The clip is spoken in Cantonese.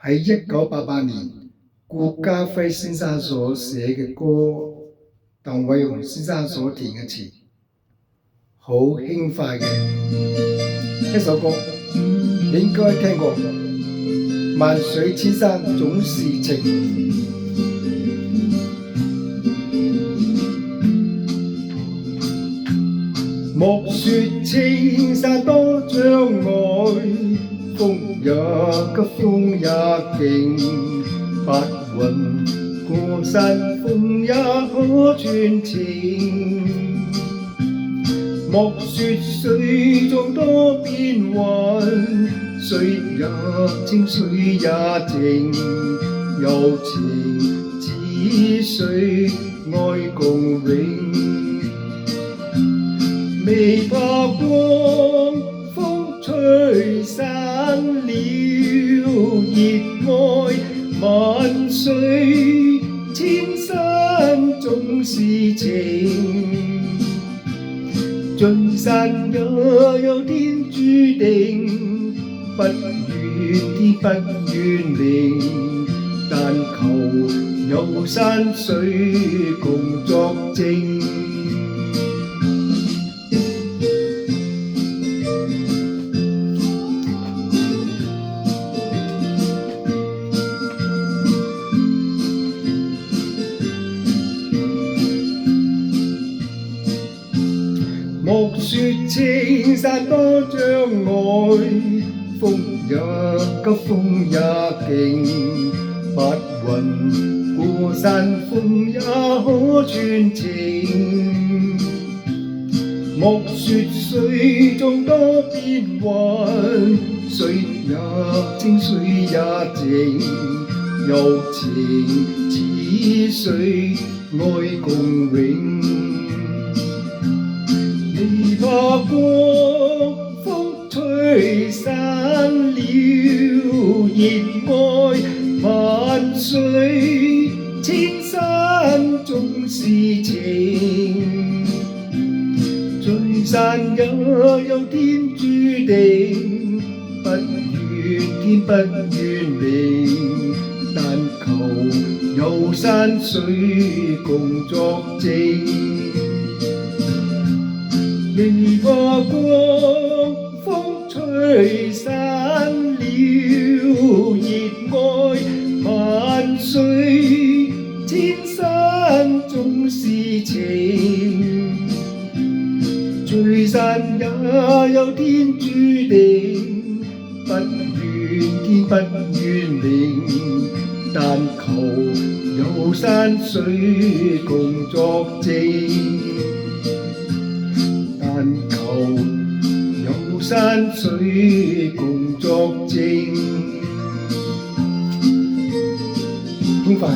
喺1988年，顧嘉輝先生所寫嘅歌，鄧偉雄先生所填嘅詞，好輕快嘅一首歌，你應該聽過。萬水千山總是情，莫說青山多障礙，風也急風也勁，白雲過山峰也可傳情。莫說水中多變幻，水也清水也靜，有情似水愛共永。未怕光風吹散了熱愛，萬水千山總是情。聚散也有天注定，不怨天不怨靈，但求有山水共作證。莫說青山多障礙，風也急風也勁，白雲過山峰也可傳情。莫說水中多變幻，水也清水也靜，有情似水愛共永。未怕光風吹散了熱愛，萬水千山總是情。聚散也有天注定，不怨天不怨靈，但求有山水共作證。未怕光風吹散了熱愛，萬水千山總是情。聚散也有天注定，不怨天不怨靈，但求有山水共作證。但求有山水共作證。輕快。